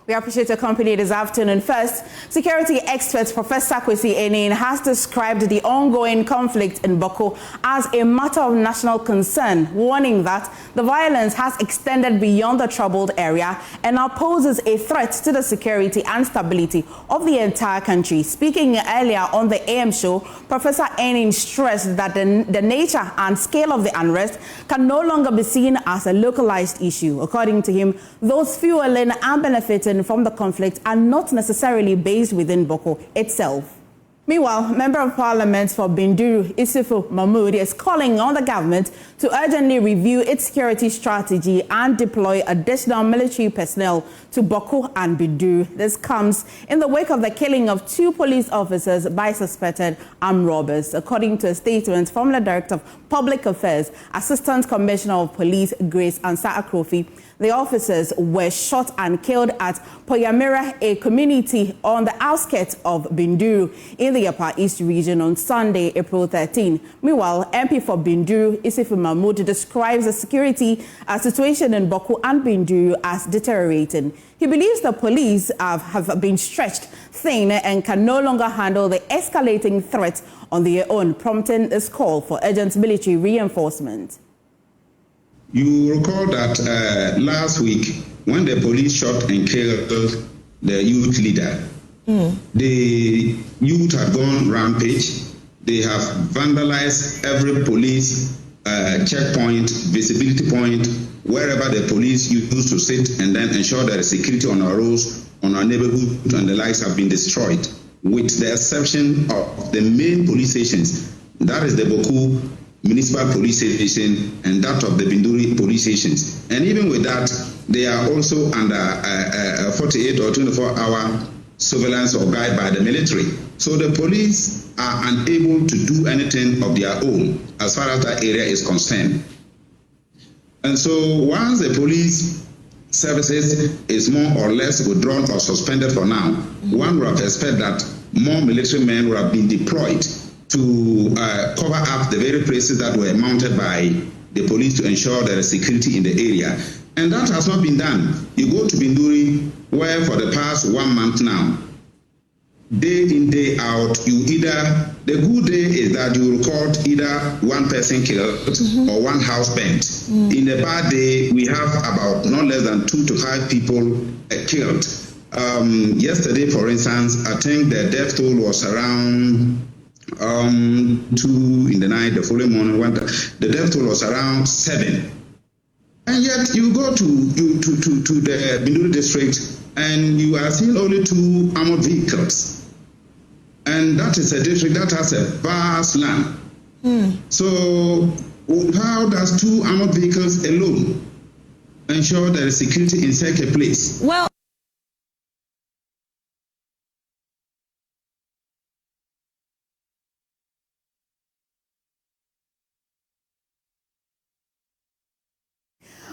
We appreciate your company this afternoon. First, security expert Professor Kwesi Enin has described the ongoing conflict in Bawku as a matter of national concern, warning that the violence has extended beyond the troubled area and now poses a threat to the security and stability of the entire country. Speaking earlier on the AM show, Professor Enin stressed that the nature and scale of the unrest can no longer be seen as a localized issue. According to him, those fueling and benefiting from the conflict are not necessarily based within Bawku itself. Meanwhile, Member of Parliament for Binduri, Isufu Mahmood, is calling on the government to urgently review its security strategy and deploy additional military personnel to Bawku and Binduri. This comes in the wake of the killing of 2 police officers by suspected armed robbers. According to a statement from the Director of Public Affairs, Assistant Commissioner of Police Grace Ansa Akrofi, the officers were shot and killed at Poyamira, a community on the outskirts of Binduri in the Upper East region on Sunday, April 13. Meanwhile, MP for Binduri, Isufu Mahmood, describes the security situation in Bawku and Binduri as deteriorating. He believes the police have been stretched thin and can no longer handle the escalating threat on their own, prompting this call for urgent military reinforcement. You recall that last week, when the police shot and killed the youth leader, the youth had gone rampage. They have vandalized every police checkpoint, visibility point, wherever the police used to sit, and then ensure that the security on our roads, on our neighborhood, and the likes have been destroyed, with the exception of the main police stations. That is the Bawku Municipal Police Station and that of the Binduri police stations. And even with that, they are also under 48 or 24-hour surveillance or guide by the military. So the police are unable to do anything of their own as far as that area is concerned. And so once the police services is more or less withdrawn or suspended for now, one would have expected that more military men would have been deployed to cover up the very places that were mounted by the police to ensure there is security in the area. And that has not been done. You go to Binduri, where for the past 1 month now, day in, day out, the good day is that you record either one person killed or one house burnt. In a bad day, we have about not less than 2 to 5 people killed. Yesterday, for instance, I think the death toll was around 2 in the night. The following morning, the death toll was around 7. And yet you go to the Binduri district and you are seeing only 2 armored vehicles. And that is a district that has a vast land. So how does 2 armored vehicles alone ensure there is security in such a place? Well,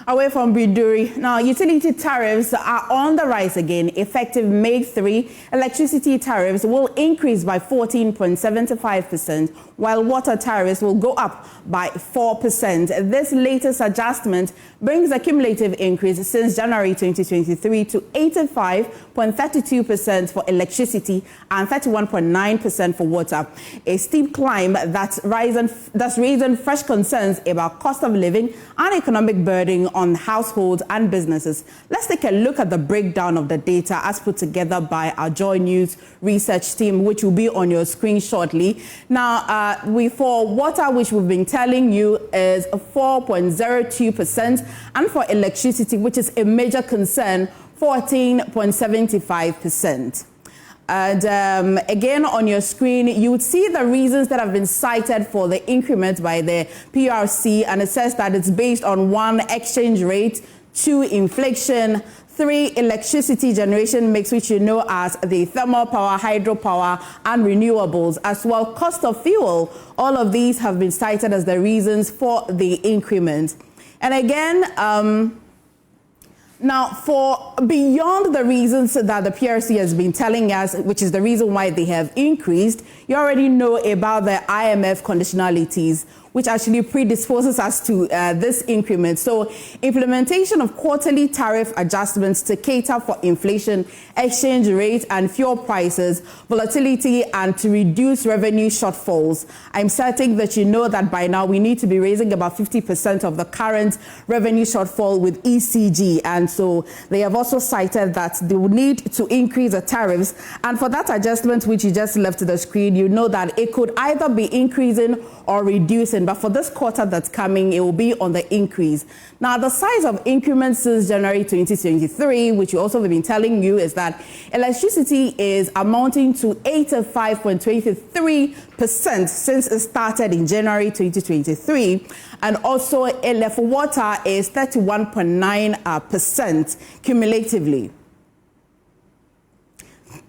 away from Binduri. Now, utility tariffs are on the rise again. Effective May 3, electricity tariffs will increase by 14.75%, while water tariffs will go up by 4%. This latest adjustment brings a cumulative increase since January 2023 to 85.32% for electricity and 31.9% for water. A steep climb that's raising fresh concerns about cost of living and economic burden on households and businesses. Let's take a look at the breakdown of the data as put together by our JoyNews research team, which will be on your screen shortly. Now, for water, which we've been telling you, is 4.02%, and for electricity, which is a major concern, 14.75%. And again, on your screen, you would see the reasons that have been cited for the increment by the PRC, and it says that it's based on 1, exchange rate, 2, inflation, 3, electricity generation mix, which you know as the thermal power, hydropower, and renewables, as well cost of fuel. All of these have been cited as the reasons for the increment. And again, now, for beyond the reasons that the PRC has been telling us, which is the reason why they have increased, you already know about the IMF conditionalities, which actually predisposes us to this increment. So implementation of quarterly tariff adjustments to cater for inflation, exchange rate and fuel prices, volatility, and to reduce revenue shortfalls. I'm certain that you know that by now we need to be raising about 50% of the current revenue shortfall with ECG. And so they have also cited that they will need to increase the tariffs. And for that adjustment, which you just left to the screen, you know that it could either be increasing or reducing. But for this quarter that's coming, it will be on the increase. Now, the size of increments since January 2023, which we also have been telling you, is that electricity is amounting to 85.23% since it started in January 2023. And also, for water is 31.9% cumulatively.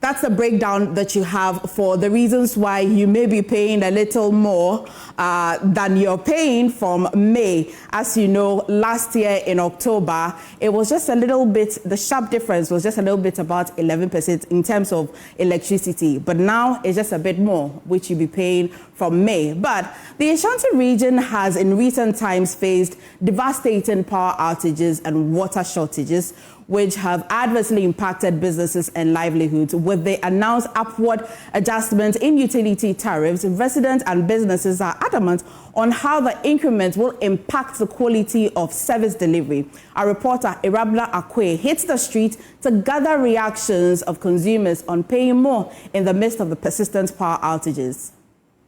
That's the breakdown that you have for the reasons why you may be paying a little more than you're paying from May. As you know, last year in October, it was just a little bit, the sharp difference was just a little bit about 11% in terms of electricity. But now it's just a bit more, which you'll be paying from May. But the Ashanti region has in recent times faced devastating power outages and water shortages, which have adversely impacted businesses and livelihoods. With the announced upward adjustment in utility tariffs, residents and businesses are adamant on how the increment will impact the quality of service delivery. Our reporter, Irabla Akwe, hits the street to gather reactions of consumers on paying more in the midst of the persistent power outages.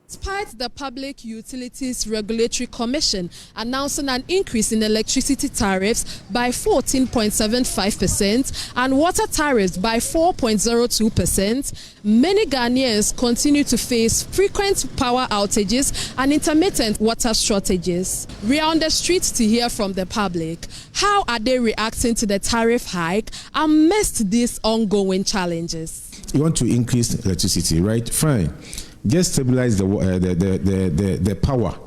Despite the Public Utilities Regulatory Commission announcing an increase in electricity tariffs by 14.75% and water tariffs by 4.02%, many Ghanaians continue to face frequent power outages and intermittent water shortages. We are on the streets to hear from the public. How are they reacting to the tariff hike amidst these ongoing challenges? You want to increase electricity, right? Fine. Just stabilize the power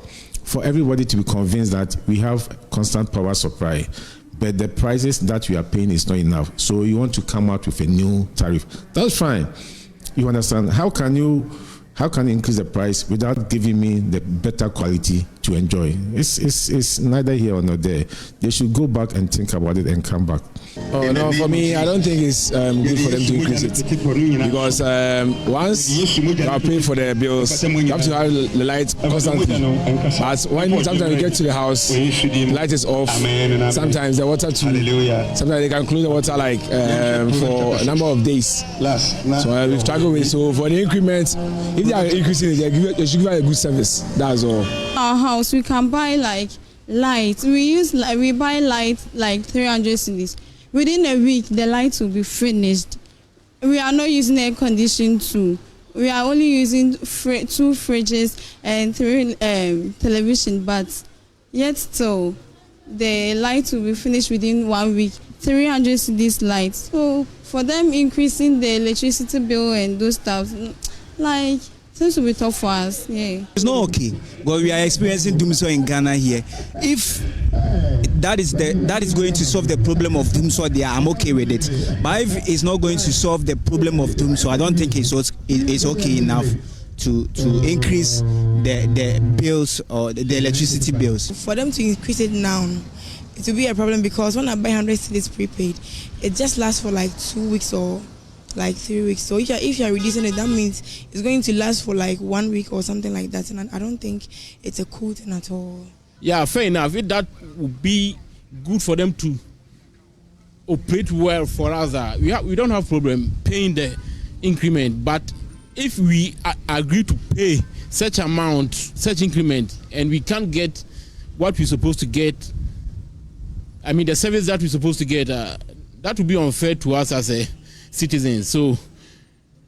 for everybody to be convinced that we have constant power supply, but the prices that we are paying is not enough. So you want to come out with a new tariff. That's fine. You understand? How can you increase the price without giving me the better quality to enjoy? It's neither here or not there. They should go back and think about it and come back. Oh no, for me, I don't think it's good for them to increase it, because once you are paying for the bills, you have to have the light constantly. But when sometimes you get to the house, the light is off. Sometimes the water too. Sometimes they can close the water like for a number of days. So we've struggled with. So for the increment, if they are increasing it, they should give a good service. That's all. Our house, we can buy like light. We buy light like 300 cedis. Within a week, the lights will be finished. We are not using air conditioning too. We are only using 2 fridges and 3 television, but yet still, the lights will be finished within 1 week. 300 cedis lights. So for them increasing the electricity bill and those stuff, like, seems to be tough for us. Yeah. It's not okay, but we are experiencing doomsday in Ghana here. If that is going to solve the problem of doomsday there, I'm okay with it. But if it's not going to solve the problem of doomsday, I don't think it's okay enough to increase the bills or the electricity bills. For them to increase it now, it will be a problem, because when I buy 100 cedis prepaid, it just lasts for like 2 weeks or like 3 weeks. So if you're reducing it, that means it's going to last for like 1 week or something like that. And I don't think it's a cool thing at all. Yeah, fair enough. If that would be good for them to operate well for us, we don't have problem paying the increment. But if we agree to pay such amount, such increment, and we can't get what we're supposed to get, I mean the service that we're supposed to get, that would be unfair to us as a citizens. So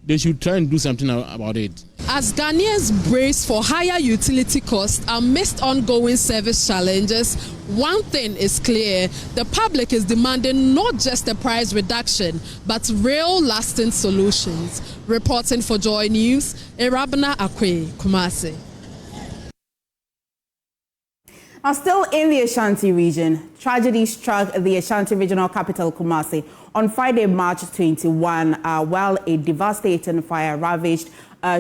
they should try and do something about it. As Ghanaians brace for higher utility costs amidst ongoing service challenges, one thing is clear: the public is demanding not just a price reduction, but real lasting solutions. Reporting for Joy News, Irabna Akwe, Kumasi. Now, still in the Ashanti region, tragedy struck the Ashanti regional capital, Kumasi, on Friday, March 21, while a devastating fire ravaged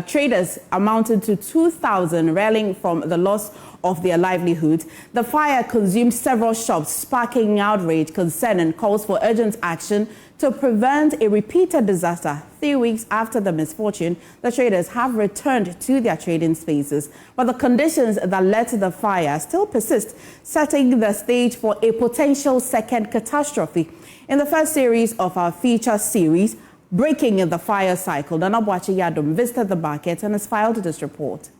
traders amounted to 2,000 reeling from the loss of their livelihood. The fire consumed several shops, sparking outrage, concern, and calls for urgent action to prevent a repeated disaster. 3 weeks after the misfortune, the traders have returned to their trading spaces, but the conditions that led to the fire still persist, setting the stage for a potential second catastrophe. In the first series of our feature series, Breaking in the Fire Cycle, Adum visited the market and has filed this report.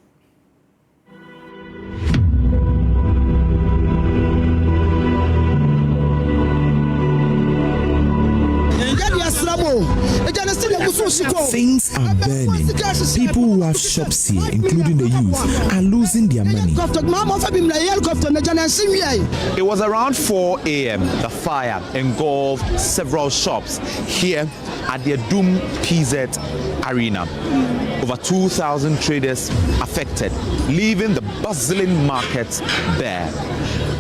Things are burning. People who have shops here, including the youth, are losing their money. It was around 4 a.m. The fire engulfed several shops here at the Adum PZ Arena. Over 2,000 traders affected, leaving the bustling market bare.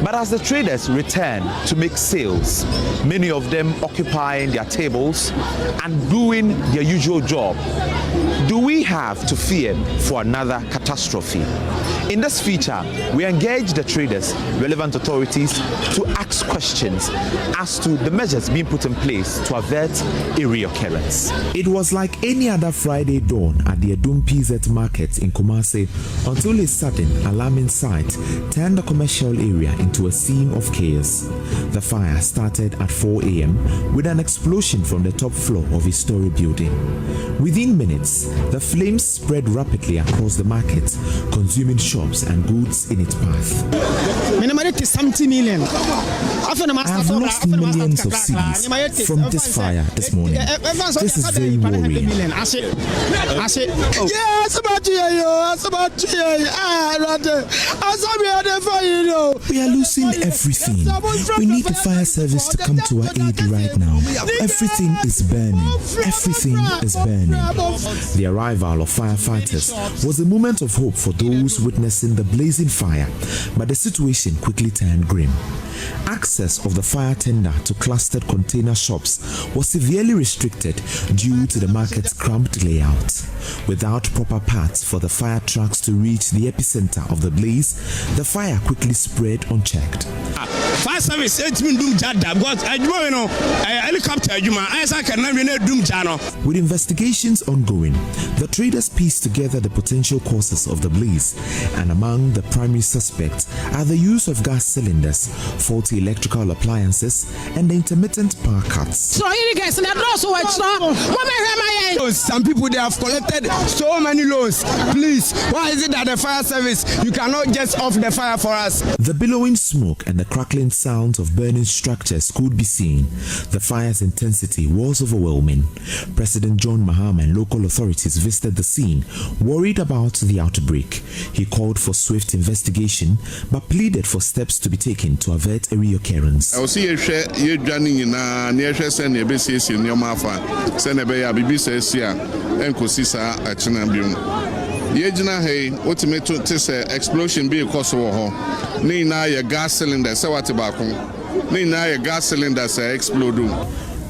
But as the traders return to make sales, many of them occupying their tables and doing their usual job, do we have to fear for another catastrophe? In this feature, we engage the traders, relevant authorities, to ask questions as to the measures being put in place to avert a reoccurrence. It was like any other Friday dawn at the Adum PZ market in Kumasi until a sudden alarming sight turned the commercial area into a scene of chaos. The fire started at 4 a.m. with an explosion from the top floor of a story building. Within minutes, the flames spread rapidly across the market, consuming shops and goods in its path. I've lost millions of cedis from this fire this morning. This is very worrying. We are losing everything. We need the fire service to come to our aid right now. Everything is burning. Everything is burning. The arrival of firefighters was a moment of hope for those witnessing the blazing fire, but the situation quickly turned grim. Access of the fire tender to clustered container shops was severely restricted due to the market's cramped layout. Without proper paths for the fire trucks to reach the epicenter of the blaze, the fire quickly spread unchecked. Fire service With investigations ongoing, the traders pieced together the potential causes of the blaze, and among the primary suspects are the use of gas cylinders, faulty electrical appliances, and the intermittent power cuts. Some people, they have collected so many loans. Please, why is it that the fire service, you cannot just off the fire for us? The billowing smoke and the crackling sounds of burning structures could be seen. The fire's intensity was overwhelming. President John Mahama and local authorities visited the scene, worried about the outbreak. He called for swift investigation, but pleaded for steps to be taken to avert a reoccurrence. Yejina hey ultimate explosion be cause wo ni na ya gas cylinder say what baako ni na ya gas cylinder say explode.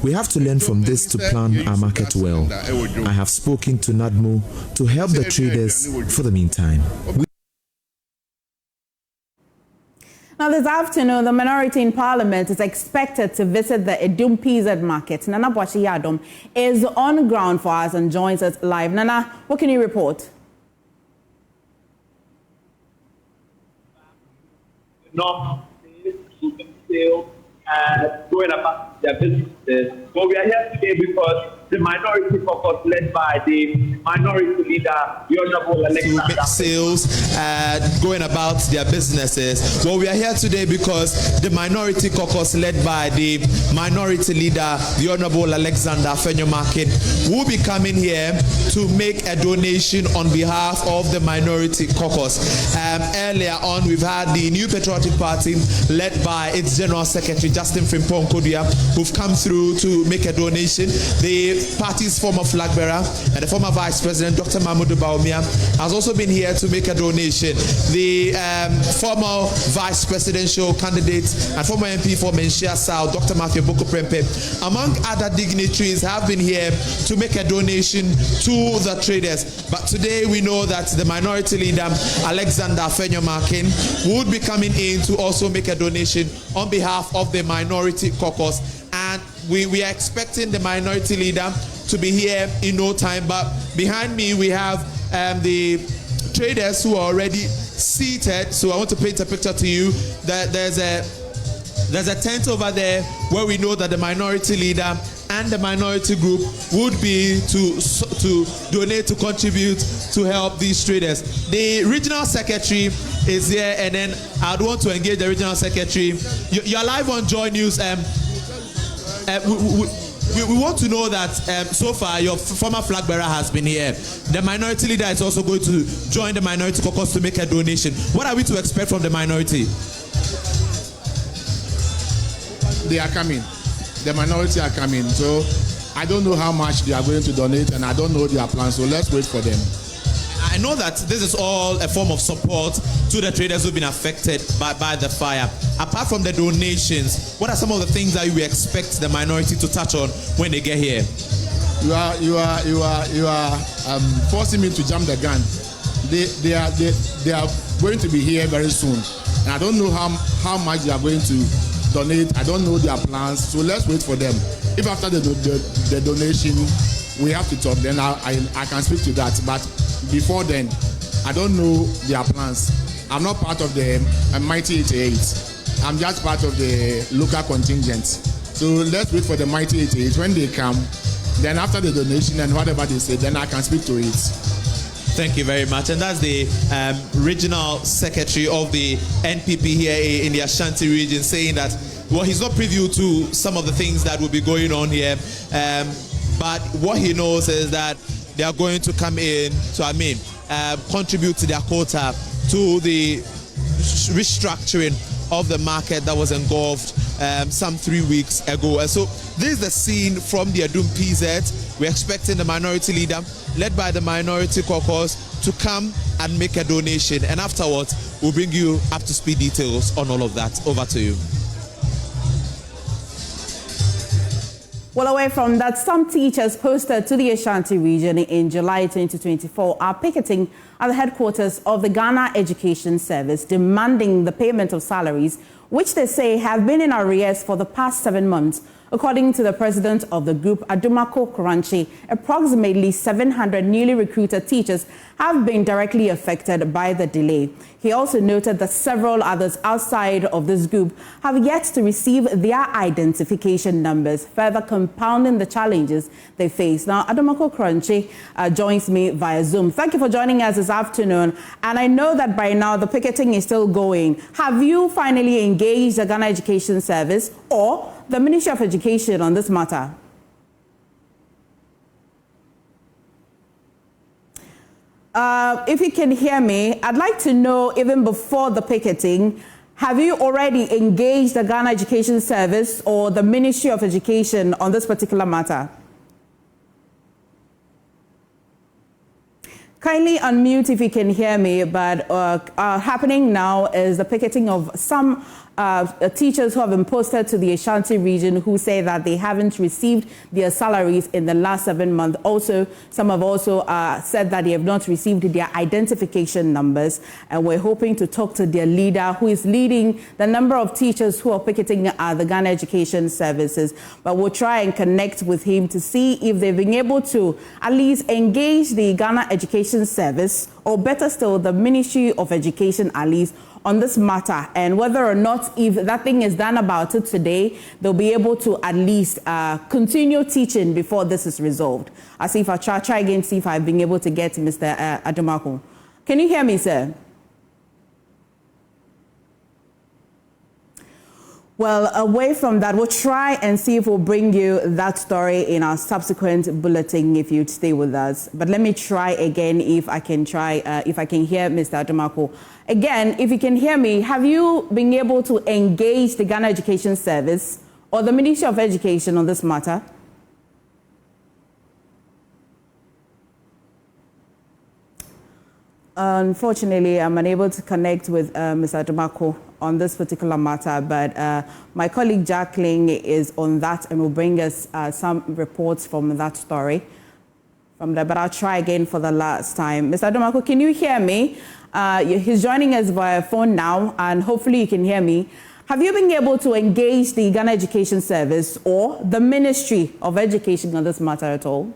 We have to learn from this to plan our market well. I have spoken to NADMO to help the traders for the meantime. Now, this afternoon, the minority in Parliament is expected to visit the Adum PZ market. Nana Adum is on ground for us and joins us live. Nana, what can you report? Not sales going about their businesses. But we are here today because the minority caucus led by the minority leader, the Honorable Alexander. To make sales going about their businesses. Well, we are here today because the minority caucus led by the minority leader, the Honorable Alexander Fenyomakin, will be coming here to make a donation on behalf of the minority caucus. Earlier on, we've had the New Patriotic Party led by its General Secretary, Justin Frimpong Kodia, who've come through to make a donation. They party's former flag bearer and the former vice president, Dr. Mahmoud Bawumia, has also been here to make a donation. The former vice presidential candidate and former MP for Menchia South, Dr. Matthew Bawku Prempe, among other dignitaries, have been here to make a donation to the traders. But today we know that the minority leader, Alexander Afenyo-Markin, would be coming in to also make a donation on behalf of the minority caucus. And we are expecting the minority leader to be here in no time. But behind me we have the traders who are already seated. So I want to paint a picture to you that there's a tent over there where we know that the minority leader and the minority group would be to donate, to contribute, to help these traders. The regional secretary is here, and then I'd want to engage the regional secretary. You're live on JoyNews. We want to know that so far your former flag bearer has been here. The minority leader is also going to join the minority caucus to make a donation. What are we to expect from the minority? They are coming. The minority are coming. So I don't know how much they are going to donate, and I don't know their plans. So let's wait for them. I know that this is all a form of support to the traders who've been affected by the fire. Apart from the donations, what are some of the things that you expect the minority to touch on when they get here? You are forcing me to jump the gun. They are going to be here very soon, and I don't know how much they are going to donate. I don't know their plans, so let's wait for them. If after the donation we have to talk, then I can speak to that. But before then, I don't know their plans. I'm not part of the Mighty 88. I'm just part of the local contingent. So let's wait for the Mighty 88. When they come, then after the donation and whatever they say, then I can speak to it. Thank you very much. And that's the regional secretary of the NPP here in the Ashanti region, saying that, well, he's not privy to some of the things that will be going on here. But what he knows is that they are going to come in to, contribute to their quota to the restructuring of the market that was engulfed some 3 weeks ago. And so this is the scene from the Adum PZ. We're expecting the minority leader, led by the minority caucus, to come and make a donation. And afterwards, we'll bring you up to speed details on all of that. Over to you. Well, away from that, some teachers posted to the Ashanti region in July 2024 are picketing at the headquarters of the Ghana Education Service, demanding the payment of salaries, which they say have been in arrears for the past 7 months. According to the president of the group, Bawku Conflict, approximately 700 newly recruited teachers have been directly affected by the delay. He also noted that several others outside of this group have yet to receive their identification numbers, further compounding the challenges they face. Now, Bawku Conflict joins me via Zoom. Thank you for joining us this afternoon. And I know that by now the picketing is still going. Have you finally engaged the Ghana Education Service or the Ministry of Education on this matter? If you can hear me, I'd like to know, even before the picketing, have you already engaged the Ghana Education Service or the Ministry of Education on this particular matter? Kindly unmute if you can hear me, but happening now is the picketing of some teachers who have been posted to the Ashanti region who say that they haven't received their salaries in the last 7 months. Also, some have also said that they have not received their identification numbers, and we're hoping to talk to their leader who is leading the number of teachers who are picketing the Ghana Education Services. But we'll try and connect with him to see if they've been able to at least engage the Ghana Education Service, or better still, the Ministry of Education at least, on this matter, and whether or not, if that thing is done about it today, they'll be able to at least continue teaching before this is resolved. I'll see if I try again, see if I've been able to get Mr. Adum. Can you hear me, sir? Well, away from that, we'll try and see if we'll bring you that story in our subsequent bulletin if you'd stay with us. But let me try again if I can hear Mr. Adum. Again, if you can hear me, have you been able to engage the Ghana Education Service or the Ministry of Education on this matter? Unfortunately, I'm unable to connect with Mr. Adum on this particular matter, but my colleague Jacqueline is on that and will bring us some reports from that story. But I'll try again for the last time. Mr. Adum, can you hear me? He's joining us via phone now, and hopefully you can hear me. Have you been able to engage the Ghana Education Service or the Ministry of Education on this matter at all?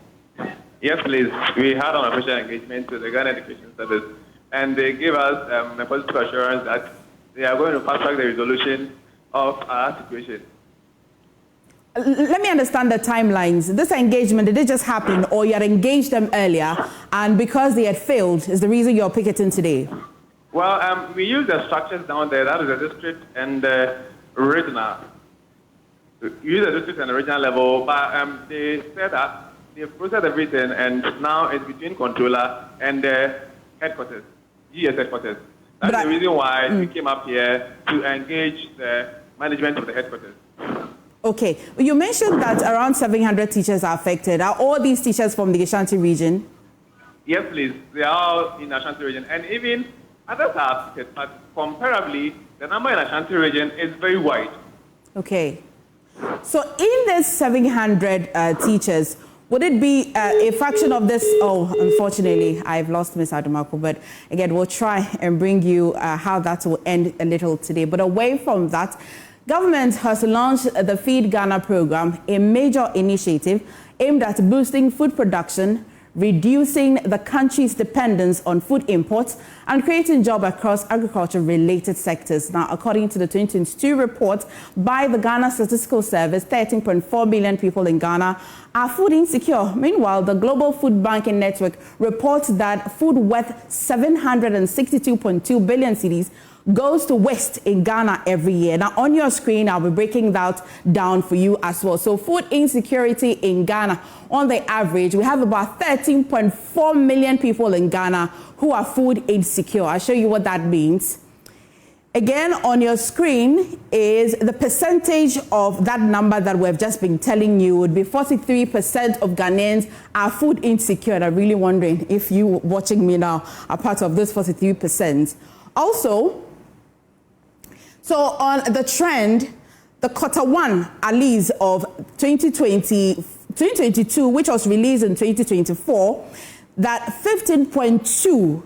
Yes, please. We had an official engagement with the Ghana Education Service, and they gave us a positive assurance that they are going to fast-track the resolution of our situation. Let me understand the timelines. This engagement, did it just happen, or you had engaged them earlier, and because they had failed, is the reason you're picketing today? Well, we use the structures down there, that is the district and the regional. We use the district and the regional level, but they said that they've processed everything, and now it's between controller and the headquarters, GS headquarters. That's the reason why we came up here to engage the management of the headquarters. Okay. You mentioned that around 700 teachers are affected. Are all these teachers from the Ashanti region? Yes, please. They are all in the Ashanti region. And even others are affected, but comparably, the number in the Ashanti region is very wide. Okay. So in this 700 teachers, would it be a fraction of this? Oh, unfortunately, I've lost Ms. Adum, but again, we'll try and bring you how that will end a little today. But away from that, government has launched the Feed Ghana program, a major initiative aimed at boosting food production, reducing the country's dependence on food imports, and creating jobs across agriculture-related sectors. Now, according to the 2022 report by the Ghana Statistical Service, 13.4 million people in Ghana are food insecure. Meanwhile, the Global Food Banking Network reports that food worth 762.2 billion cedis goes to waste in Ghana every year. Now, on your screen, I'll be breaking that down for you as well. So food insecurity in Ghana, on the average, we have about 13.4 million people in Ghana who are food insecure. I'll show you what that means. Again, on your screen is the percentage of that number that we've just been telling you. Would be 43% of Ghanaians are food insecure. And I'm really wondering if you watching me now are part of this 43%. Also, so on the trend, the Q1 at least of 2022, which was released in 2024, that 15.2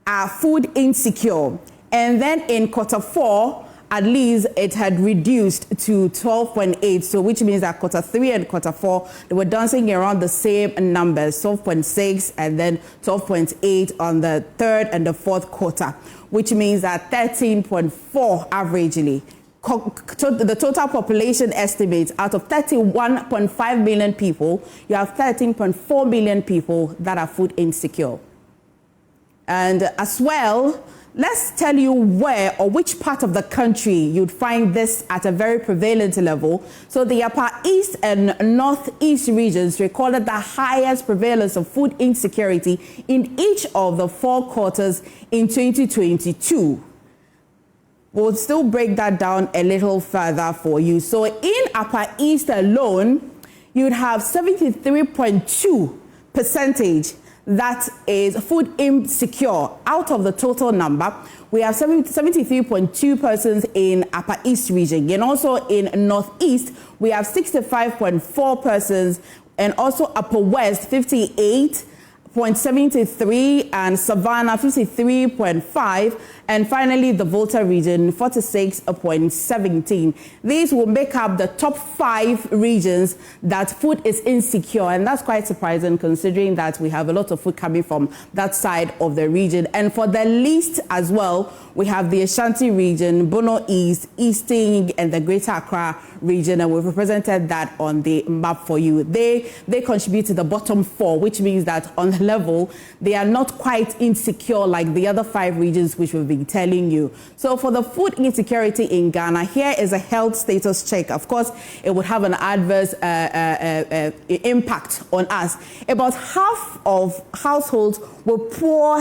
are food insecure. And then in Q4, at least it had reduced to 12.8. So which means that Q3 and Q4, they were dancing around the same numbers, 12.6 and then 12.8 on the third and the fourth quarter, which means that 13.4 averagely. The total population estimates out of 31.5 million people, you have 13.4 million people that are food insecure. And as well, let's tell you where or which part of the country you'd find this at a very prevalent level. So the Upper East and Northeast regions recorded the highest prevalence of food insecurity in each of the 4 quarters in 2022. We'll still break that down a little further for you. So in Upper East alone, you'd have 73.2% that is food insecure. Out of the total number, we have 73.2 persons in Upper East region. And also in Northeast, we have 65.4 persons, and also Upper West, 58.73, and Savannah, 53.5, and finally the Volta region, 46.17. These will make up the top 5 regions that food is insecure, and that's quite surprising considering that we have a lot of food coming from that side of the region. And for the least as well, we have the Ashanti region, Bono East, Easting, and the Greater Accra region, and we've represented that on the map for you. They contribute to the bottom 4, which means that on the level, they are not quite insecure like the other 5 regions which we've been telling you. So for the food insecurity in Ghana, here is a health status check. Of course, it would have an adverse impact on us. About half of households with poor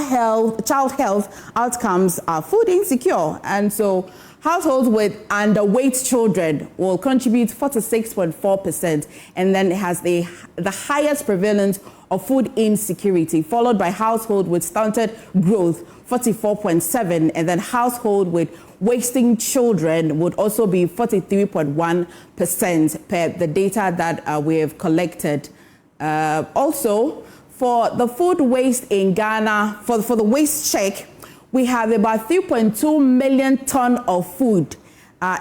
child health outcomes are food insecure. And so Households with underweight children will contribute 46.4%, and then it has the highest prevalence of food insecurity, followed by household with stunted growth, 44.7%, and then household with wasting children would also be 43.1% per the data that we have collected. Also, for the food waste in Ghana, for the waste check, we have about 3.2 million ton of food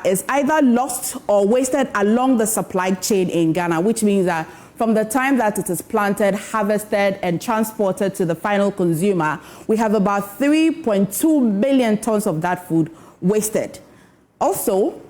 is either lost or wasted along the supply chain in Ghana, which means that from the time that it is planted, harvested, and transported to the final consumer, we have about 3.2 million tons of that food wasted. Also,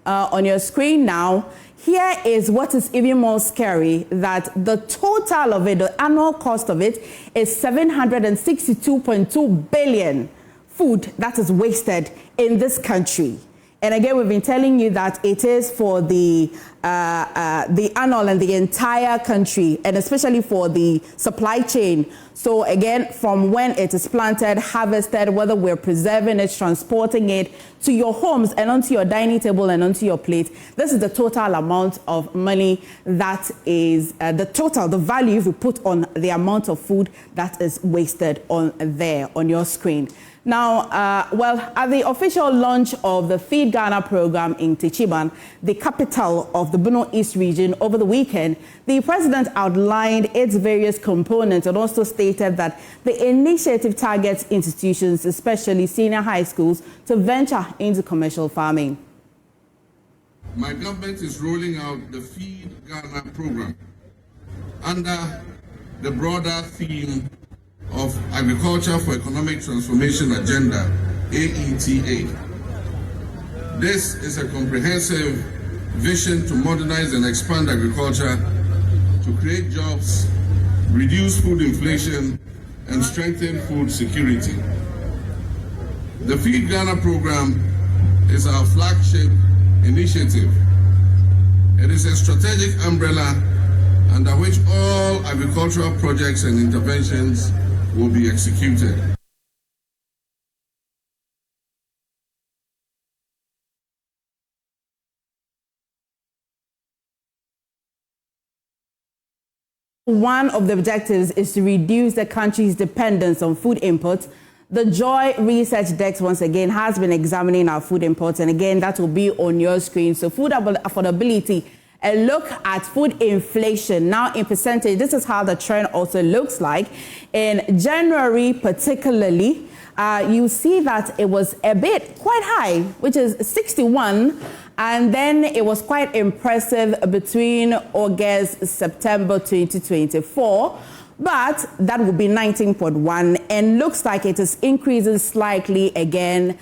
on your screen now, here is what is even more scary, that the total of it, the annual cost of it, is 762.2 billion food that is wasted in this country. And again, we've been telling you that it is for the annual and the entire country, and especially for the supply chain. So again, from when it is planted, harvested, whether we're preserving it, transporting it to your homes and onto your dining table and onto your plate, this is the total amount of money that is the value if you put on the amount of food that is wasted on there on your screen. Now, at the official launch of the Feed Ghana program in Techiman, the capital of the Bono East region, over the weekend, the president outlined its various components and also stated that the initiative targets institutions, especially senior high schools, to venture into commercial farming. My government is rolling out the Feed Ghana program under the broader theme of Agriculture for Economic Transformation Agenda, AETA. This is a comprehensive vision to modernize and expand agriculture, to create jobs, reduce food inflation, and strengthen food security. The Feed Ghana program is our flagship initiative. It is a strategic umbrella under which all agricultural projects and interventions will be executed. One of the objectives is to reduce the country's dependence on food imports. The Joy Research Desk, once again, has been examining our food imports, and again, that will be on your screen. So food affordability, a look at food inflation. Now in percentage, this is how the trend also looks like. In January particularly, you see that it was quite high, which is 61. And then it was quite impressive between August, September 2024. But that would be 19.1, and looks like it is increasing slightly again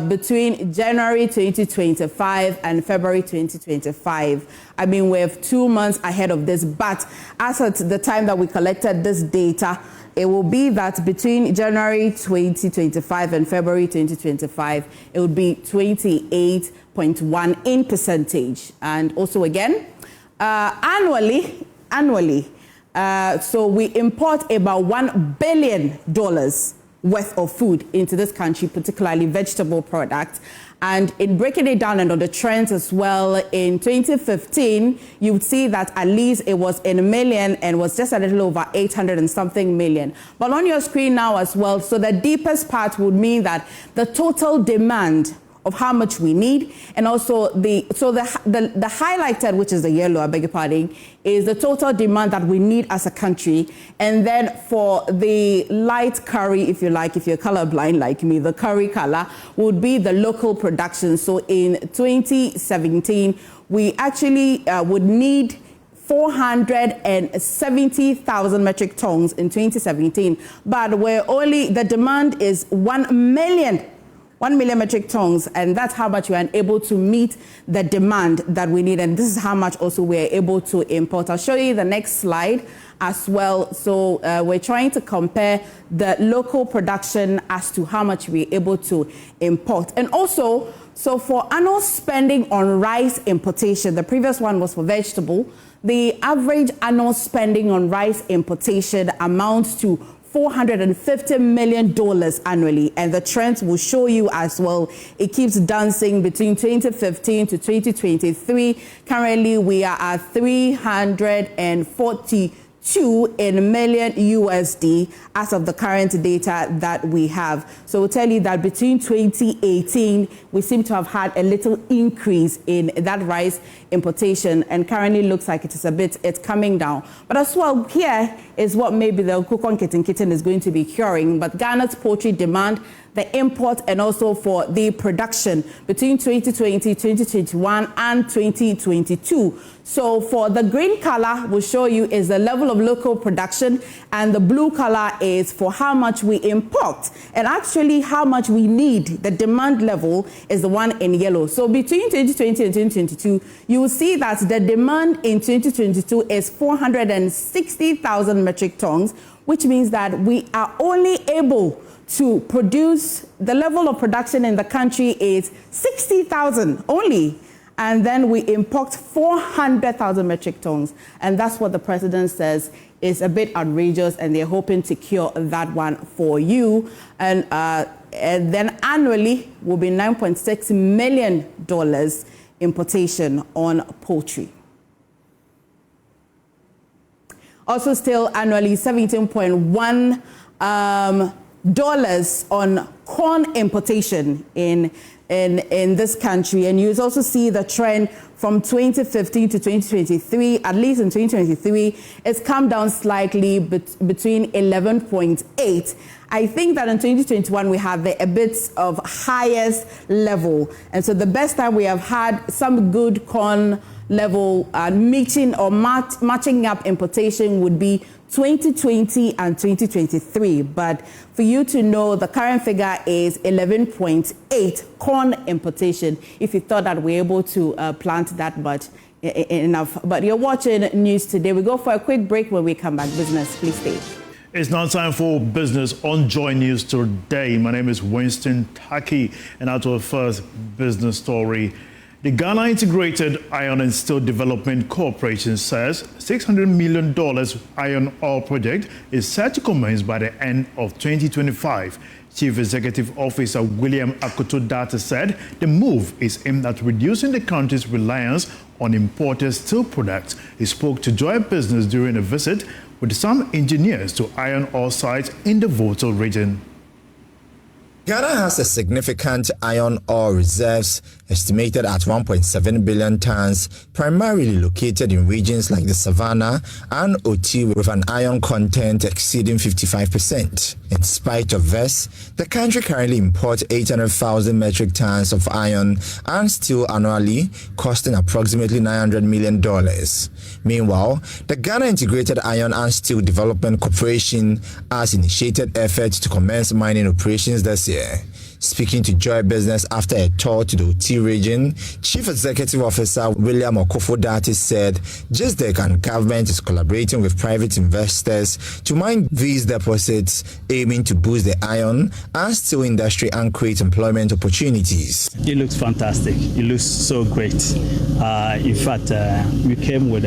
between January 2025 and February 2025. I mean, we're 2 months ahead of this, but as at the time that we collected this data, it will be that between January 2025 and February 2025, it would be 28.1 in percentage. And also again, annually, so we import about $1 billion worth of food into this country, particularly vegetable products. And in breaking it down and on the trends as well, in 2015, you would see that at least it was in a million and was just a little over 800 and something million. But on your screen now as well, so the deepest part would mean that the total demand of how much we need, and also the highlighted, which is the yellow, I beg your pardon, is the total demand that we need as a country. And then for the light curry, if you like, if you're colorblind like me, the curry color would be the local production. So in 2017, we actually would need 470,000 metric tons in 2017, but the demand is 1 million metric tons, and that's how much we are able to meet the demand that we need, and this is how much also we are able to import. I'll show you the next slide as well. So we're trying to compare the local production as to how much we're able to import. And also, so for annual spending on rice importation, the previous one was for vegetable, the average annual spending on rice importation amounts to $450 million annually. And the trend will show you as well. It keeps dancing between 2015 to 2023. Currently, we are at 342 million USD as of the current data that we have. So we'll tell you that between 2018, we seem to have had a little increase in that rice importation, and currently looks like it's coming down. But as well, here is what maybe the Kukon Kitten is going to be curing. But Ghana's poultry demand, the import and also for the production between 2020, 2021 and 2022. So for the green color, we'll show you is the level of local production, and the blue color is for how much we import and actually how much we need. The demand level is the one in yellow. So between 2020 and 2022, you will see that the demand in 2022 is 460,000 metric tons, which means that we are only able to produce, the level of production in the country is 60,000 only. And then we import 400,000 metric tons. And that's what the president says is a bit outrageous, and they're hoping to cure that one for you. And then annually will be $9.6 million importation on poultry. Also still annually $17.1 on corn importation in this country. And you also see the trend from 2015 to 2023, at least in 2023, it's come down slightly between 11.8. I think that in 2021, we have a bit of highest level. And so the best time we have had some good corn level meeting or matching up importation would be 2020 and 2023. But for you to know, the current figure is 11.8 corn importation, if you thought that we're able to plant that much enough. But you're watching News Today. We go for a quick break. When we come back, business, please stay. It's now time for business on JoyNews Today. My name is Winston Taki, and out to our first business story. The Ghana Integrated Iron and Steel Development Corporation says $600 million iron ore project is set to commence by the end of 2025. Chief Executive Officer William Akoto-Datta said the move is aimed at reducing the country's reliance on imported steel products. He spoke to Joy Business during a visit with some engineers to iron ore sites in the Volta region. Ghana has a significant iron ore reserves estimated at 1.7 billion tons, primarily located in regions like the Savannah and Oti, with an iron content exceeding 55%. In spite of this, the country currently imports 800,000 metric tons of iron and steel annually, costing approximately $900 million. Meanwhile, the Ghana Integrated Iron and Steel Development Corporation has initiated efforts to commence mining operations this year. Speaking to Joy Business after a tour to the Oti region, Chief Executive Officer William Akoto-Datta said JISDEC and government is collaborating with private investors to mine these deposits, aiming to boost the iron and steel industry and create employment opportunities. It looks fantastic. It looks so great. In fact, we came with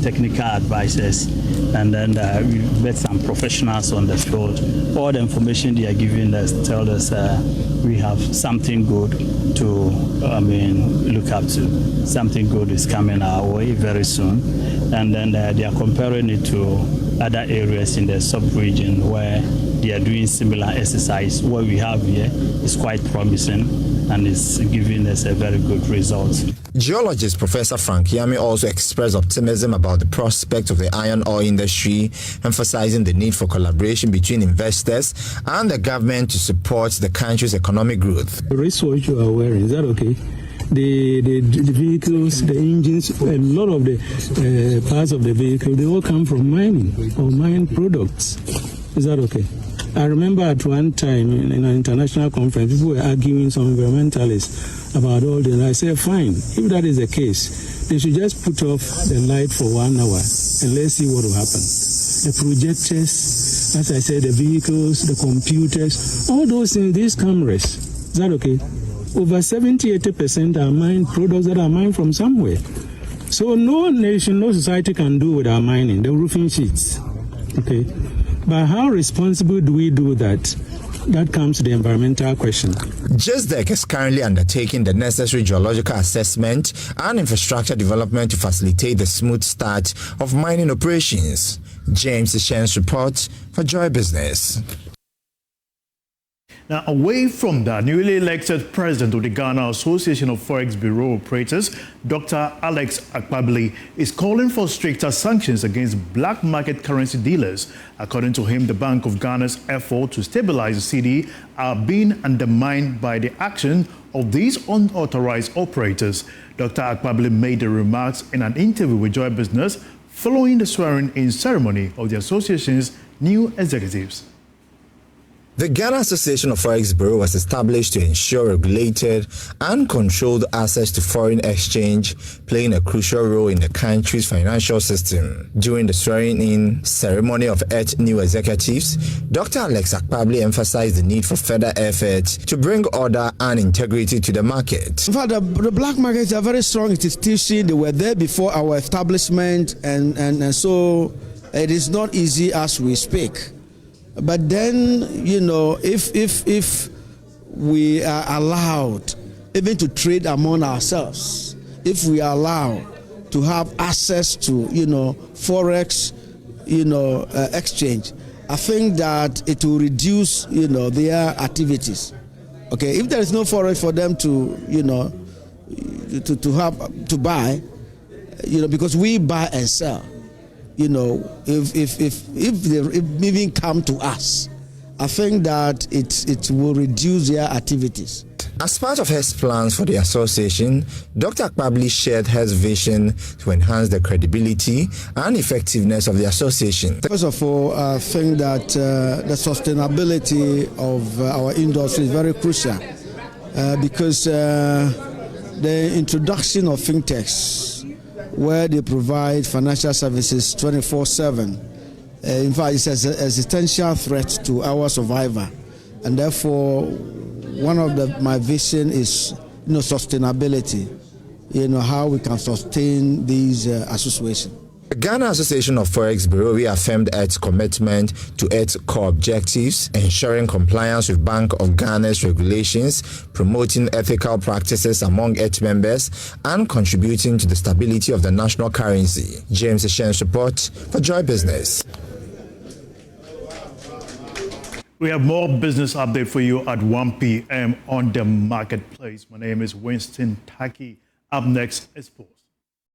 technical advisors, and then we met some professionals on the field. All the information they are giving us tell us we have something good to look up to. Something good is coming our way very soon, and then they are comparing it to other areas in the sub-region where they are doing similar exercise. What we have here is quite promising, and it's giving us a very good result. Geologist Professor Frank Yami also expressed optimism about the prospect of the iron ore industry, emphasizing the need for collaboration between investors and the government to support the country's economic growth. The research you are wearing, is that okay? The vehicles, the engines, a lot of the parts of the vehicle, they all come from mining or mine products. Is that okay? I remember at one time in an international conference, people were arguing, some environmentalists, about all this. And I said, fine, if that is the case, they should just put off the light for 1 hour and let's see what will happen. The projectors, as I said, the vehicles, the computers, all those things, these cameras. Is that okay? Over 70-80% are mined products that are mined from somewhere. So no nation, no society can do without mining, the roofing sheets. Okay. But how responsible do we do that? That comes to the environmental question. JSDEC is currently undertaking the necessary geological assessment and infrastructure development to facilitate the smooth start of mining operations. James Ishen's report for Joy Business. Now, away from that, newly elected president of the Ghana Association of Forex Bureau Operators, Dr. Alex Akpabili, is calling for stricter sanctions against black market currency dealers. According to him, the Bank of Ghana's effort to stabilize the CD are being undermined by the action of these unauthorized operators. Dr. Akpabili made the remarks in an interview with Joy Business following the swearing-in ceremony of the association's new executives. The Ghana Association of Forex Bureau was established to ensure regulated and controlled access to foreign exchange, playing a crucial role in the country's financial system. During the swearing-in ceremony of 8 new executives, Dr. Alex Akpabili emphasized the need for further efforts to bring order and integrity to the market. In fact, the black markets are very strong institution. They were there before our establishment, and so it is not easy as we speak. But then, you know, if we are allowed even to trade among ourselves, if we are allowed to have access to, you know, Forex, you know, exchange, I think that it will reduce, you know, their activities. Okay, if there is no Forex for them to, you know, to buy, you know, because we buy and sell. You know, if they even come to us, I think that it will reduce their activities. As part of his plans for the association, Dr. Akpabili shared his vision to enhance the credibility and effectiveness of the association. First of all, I think that the sustainability of our industry is very crucial because the introduction of fintechs, where they provide financial services 24/7. In fact, it's an existential threat to our survival, and therefore, one of my vision is, you know, sustainability. You know, how we can sustain these associations. The Ghana Association of Forex Bureau reaffirmed its commitment to its core objectives, ensuring compliance with Bank of Ghana's regulations, promoting ethical practices among its members, and contributing to the stability of the national currency. James Ishen's report for Joy Business. We have more business update for you at 1 p.m. on the marketplace. My name is Winston Taki. Up next is sports.